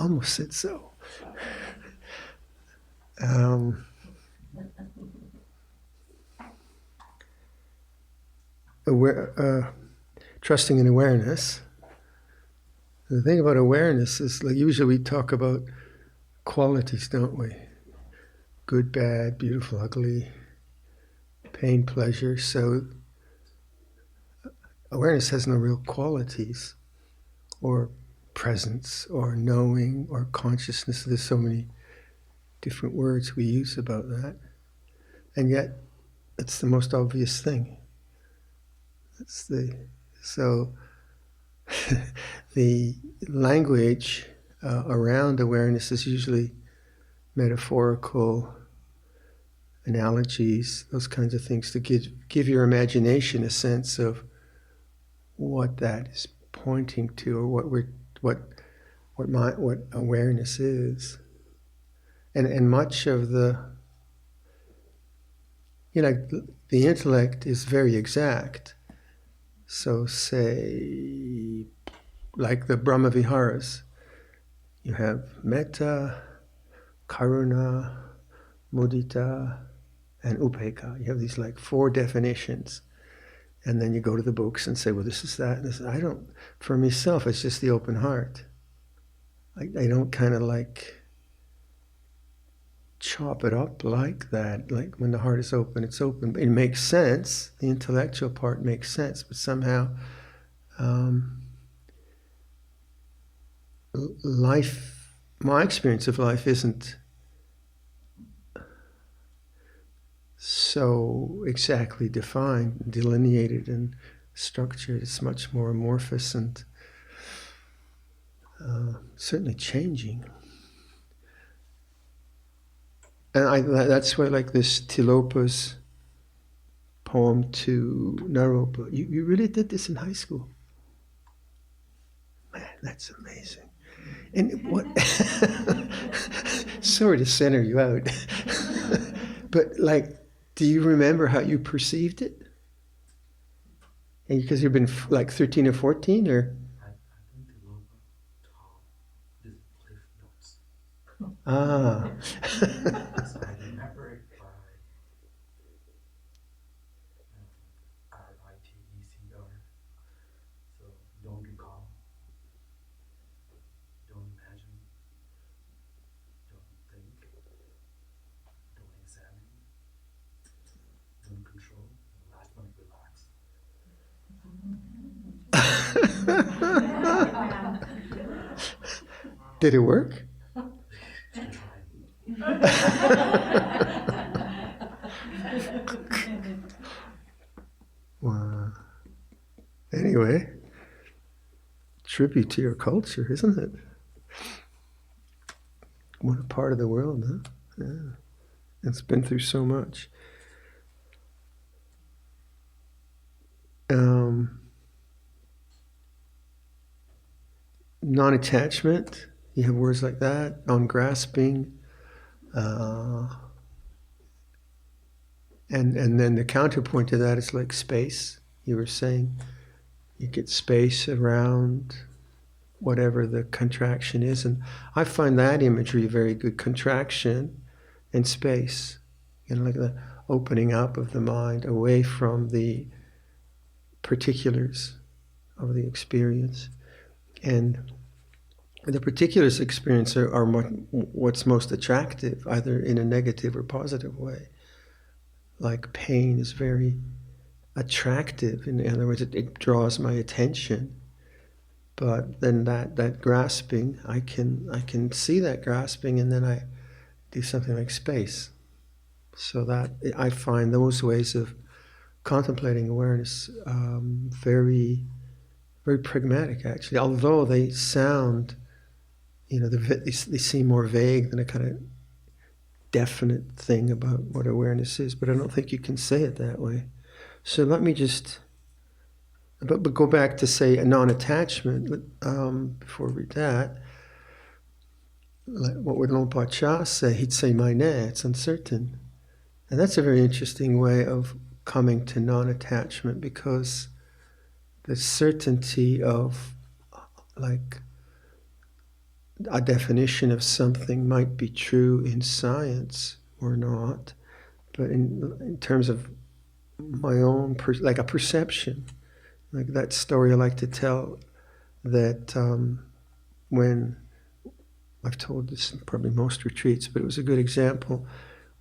almost said so. Um, trusting in awareness. The thing about awareness is, like, usually we talk about qualities, don't we? Good, bad, beautiful, ugly, pain, pleasure. So awareness has no real qualities, or presence, or knowing, or consciousness. There's so many different words we use about that. And yet, it's the most obvious thing. So the language around awareness is usually metaphorical analogies, those kinds of things, to give your imagination a sense of what that is pointing to, or what awareness is. And much of the intellect is very exact. So say, like the Brahma Viharas, you have metta, karuna, mudita, and upekkha. You have these like 4 definitions. And then you go to the books and say, well, this is that. And this. I don't, for myself, it's just the open heart. I don't kind of like chop it up like that. Like when the heart is open, it's open. It makes sense. The intellectual part makes sense, but somehow life, my experience of life isn't so exactly defined, delineated, and structured. It's much more amorphous and certainly changing. And that's why, like this Tilopa's poem to Naropa, you really did this in high school? Man, that's amazing. And what, sorry to center you out, but like, do you remember how you perceived it? And because you've been like 13 or 14, or? Ah. So I remember it by RITECR. So don't recall, don't imagine, don't think, don't examine, don't control. The last one, relax. Did it work? Wow. Anyway, tribute to your culture, isn't it? What a part of the world, huh? Yeah. It's been through so much. Non-attachment, you have words like that, non-grasping. And then the counterpoint to that is like space. You were saying you get space around whatever the contraction is. And I find that imagery very good, contraction and space. Like the opening up of the mind away from the particulars of the experience. And the particulars experience are what's most attractive, either in a negative or positive way. Like pain is very attractive. In other words, it draws my attention. But then that grasping, I can see that grasping, and then I do something like space. So that I find those ways of contemplating awareness very, very pragmatic, actually. Although they sound, they seem more vague than a kind of definite thing about what awareness is. But I don't think you can say it that way. So let me just, but go back to say a non-attachment. Before we read that, like what would Luang Cha say? He'd say, "My ne, it's uncertain." And that's a very interesting way of coming to non-attachment, because the certainty of like a definition of something might be true in science or not, but in terms of my own, like a perception, like that story I like to tell, that when I've told this in probably most retreats, but it was a good example.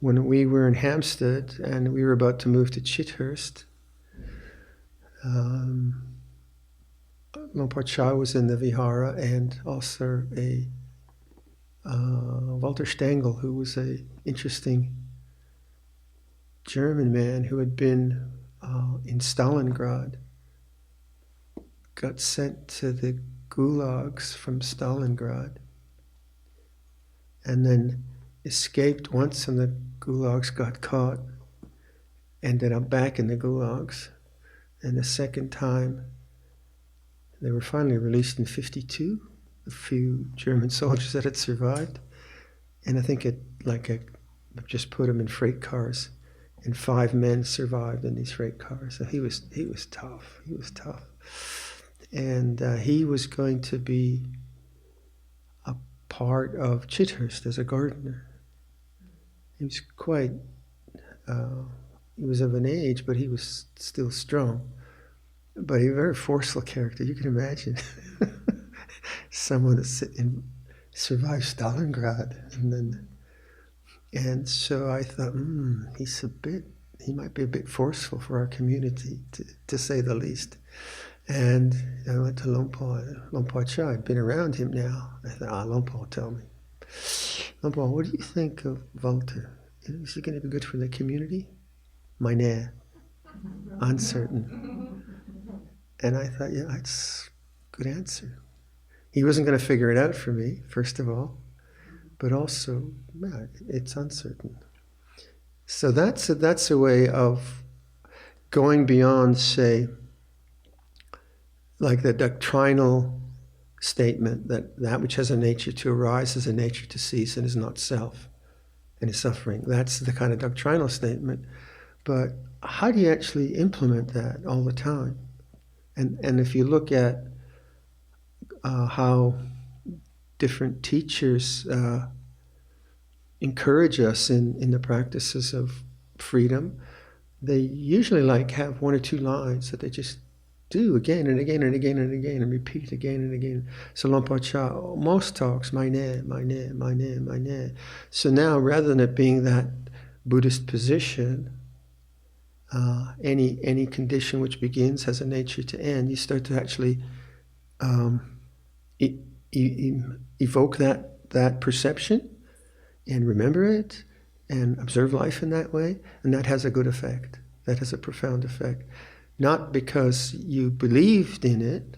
When we were in Hampstead and we were about to move to Chithurst, Luang Por was in the Vihara, and also a Walter Stengel, who was a interesting German man who had been in Stalingrad, got sent to the gulags from Stalingrad, and then escaped once and the gulags, got caught, ended up back in the gulags, and the second time they were finally released in 1952, a few German soldiers that had survived, and I think just put them in freight cars, and 5 men survived in these freight cars. So he was tough. He was tough, and he was going to be a part of Chithurst as a gardener. He was quite. He was of an age, but he was still strong. But a very forceful character. You can imagine someone that survived Stalingrad, and so I thought, he might be a bit forceful for our community, to say the least. And I went to Luang Por Chah. I'd been around him now. I thought, Luang Por, tell me. Luang Por, what do you think of Walter? Is he going to be good for the community? Meine, uncertain. And I thought, yeah, that's a good answer. He wasn't going to figure it out for me, first of all, but also, it's uncertain. So that's a way of going beyond, say, like the doctrinal statement that which has a nature to arise has a nature to cease and is not self and is suffering. That's the kind of doctrinal statement. But how do you actually implement that all the time? And if you look at how different teachers encourage us in the practices of freedom, they usually have 1 or 2 lines that they just do again and again and again and again and repeat again and again. So Luang Por Chah, most talks, meine, meine, meine, meine. So now, rather than it being that Buddhist position, any condition which begins has a nature to end, you start to actually evoke that perception and remember it and observe life in that way, and that has a good effect. That has a profound effect. Not because you believed in it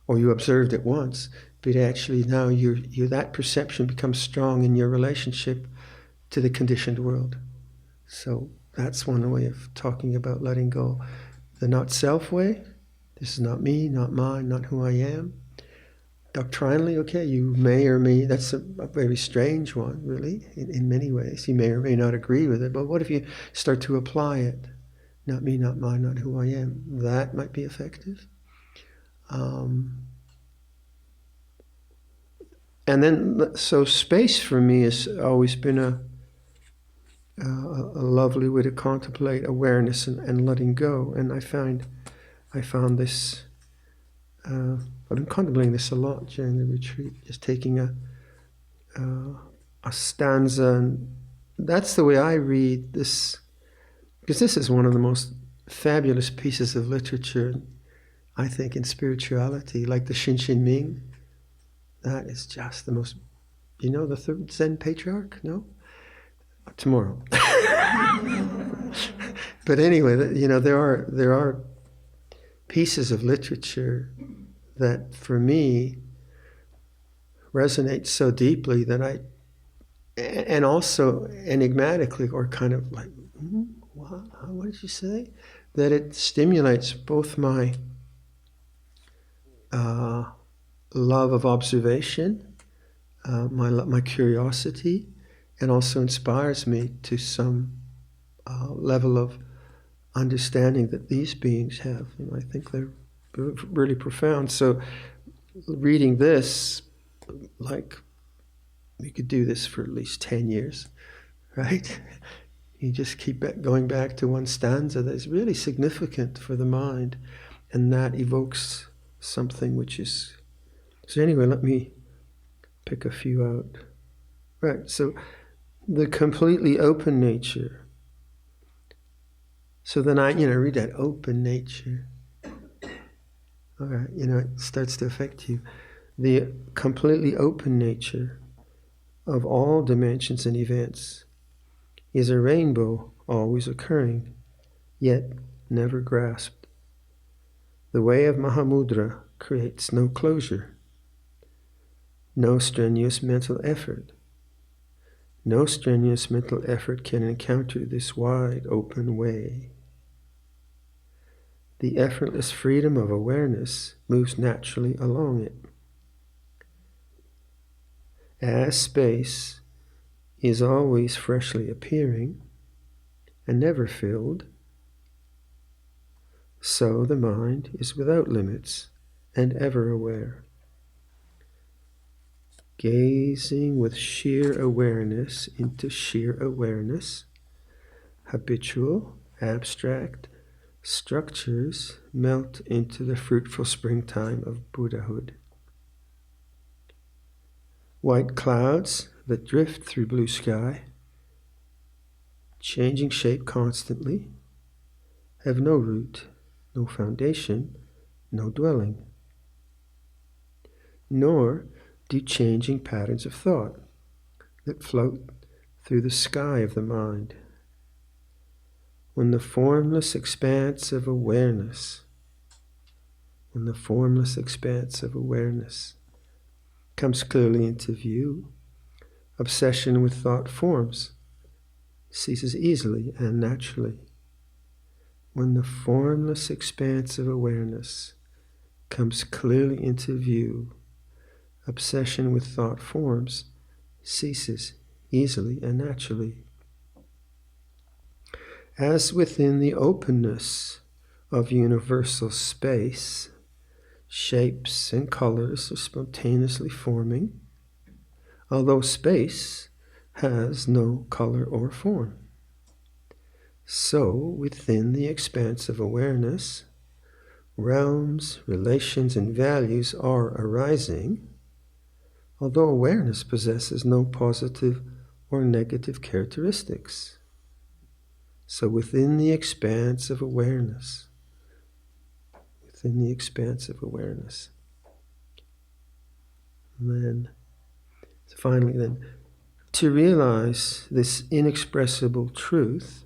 or you observed it once, but actually now that perception becomes strong in your relationship to the conditioned world. So that's one way of talking about letting go. The not self way, this is not me, not mine, not who I am. Doctrinally, okay, you may or may, that's a very strange one, really, in many ways. You may or may not agree with it, but what if you start to apply it? Not me, not mine, not who I am. That might be effective. And then, so space for me has always been a lovely way to contemplate awareness and letting go. And I found this, I've been contemplating this a lot during the retreat, just taking a stanza, and that's the way I read this, because this is one of the most fabulous pieces of literature, I think, in spirituality, like the Shin Ming. That is just the most, the third Zen patriarch? No? Tomorrow. But anyway, there are pieces of literature that for me resonate so deeply that and also enigmatically, or kind of like, what did you say? That it stimulates both my love of observation, my curiosity, and also inspires me to some level of understanding that these beings have. I think they're really profound. So reading this like you could do this for at least 10 years, right? You just keep going back to one stanza that's really significant for the mind, and that evokes something which is. So anyway, let me pick a few out. Right, so the completely open nature. So then I read that open nature. All right, it starts to affect you. The completely open nature of all dimensions and events is a rainbow always occurring, yet never grasped. The way of Mahamudra creates no closure, no strenuous mental effort. No strenuous mental effort can encounter this wide open way. The effortless freedom of awareness moves naturally along it. As space is always freshly appearing and never filled, so the mind is without limits and ever aware. Gazing with sheer awareness into sheer awareness, habitual, abstract structures melt into the fruitful springtime of Buddhahood. White clouds that drift through blue sky, changing shape constantly, have no root, no foundation, no dwelling. Nor do changing patterns of thought that float through the sky of the mind. When the formless expanse of awareness, comes clearly into view, obsession with thought forms ceases easily and naturally. When the formless expanse of awareness comes clearly into view, obsession with thought forms ceases easily and naturally. As within the openness of universal space, shapes and colors are spontaneously forming, although space has no color or form. So, within the expanse of awareness, realms, relations, and values are arising, although awareness possesses no positive or negative characteristics. So within the expanse of awareness, then, finally, to realize this inexpressible truth,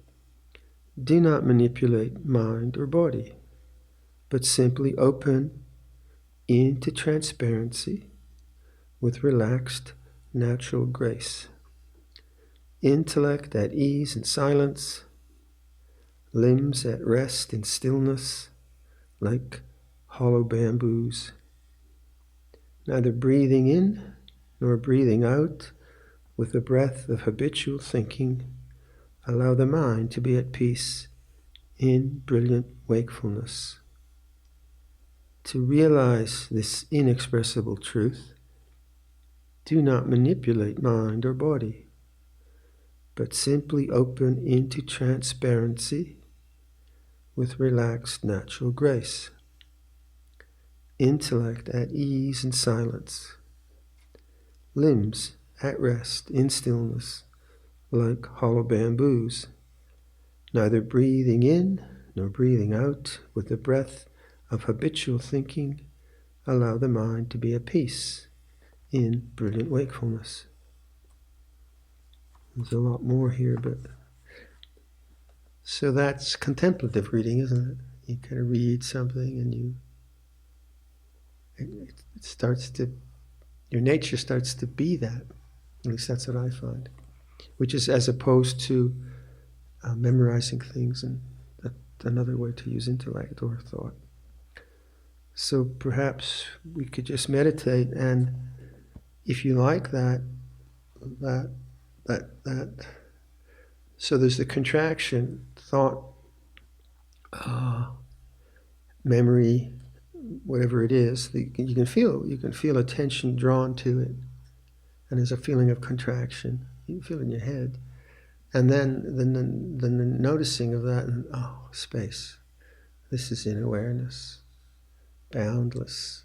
do not manipulate mind or body, but simply open into transparency with relaxed, natural grace. Intellect at ease in silence, limbs at rest in stillness, like hollow bamboos. Neither breathing in nor breathing out, with the breath of habitual thinking, allow the mind to be at peace in brilliant wakefulness. To realize this inexpressible truth, do not manipulate mind or body, but simply open into transparency with relaxed natural grace. Intellect at ease in silence, limbs at rest in stillness, like hollow bamboos, neither breathing in nor breathing out, with the breath of habitual thinking, allow the mind to be at peace in brilliant wakefulness. There's a lot more here, but so that's contemplative reading, isn't it? You kind of read something and it starts to, your nature starts to be that. At least that's what I find. Which is as opposed to memorizing things, and that's another way to use intellect or thought. So perhaps we could just meditate, and if you like that, so there's the contraction, thought, memory, whatever it is, you can feel a tension drawn to it, and there's a feeling of contraction. You can feel it in your head, and then the noticing of that, and space. This is in awareness, boundless.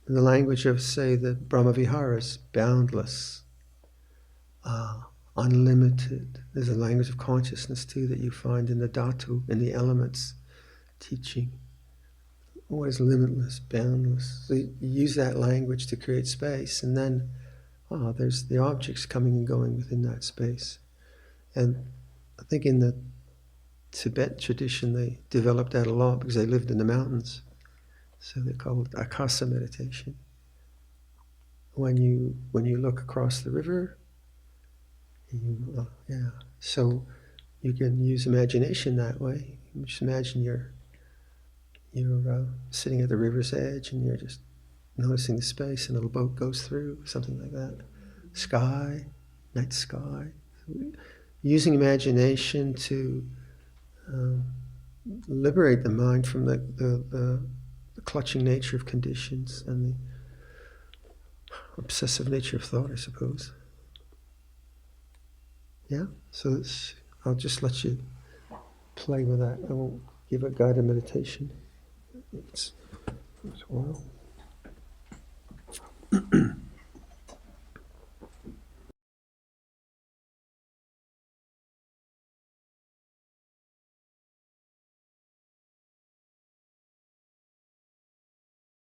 In the language of, say, the Brahmaviharas, boundless, unlimited. There's a language of consciousness too that you find in the Dhatu, in the elements teaching. Always limitless, boundless. So you use that language to create space, and then there's the objects coming and going within that space. And I think in the Tibet tradition they developed that a lot because they lived in the mountains. So they call it akasa meditation. When you look across the river, so you can use imagination that way. You just imagine you're sitting at the river's edge and you're just noticing the space, and a little boat goes through, something like that. Sky, night sky. Using imagination to liberate the mind from the clutching nature of conditions and the obsessive nature of thought, I suppose. Yeah? So I'll just let you play with that. I won't give a guided meditation. It's a while.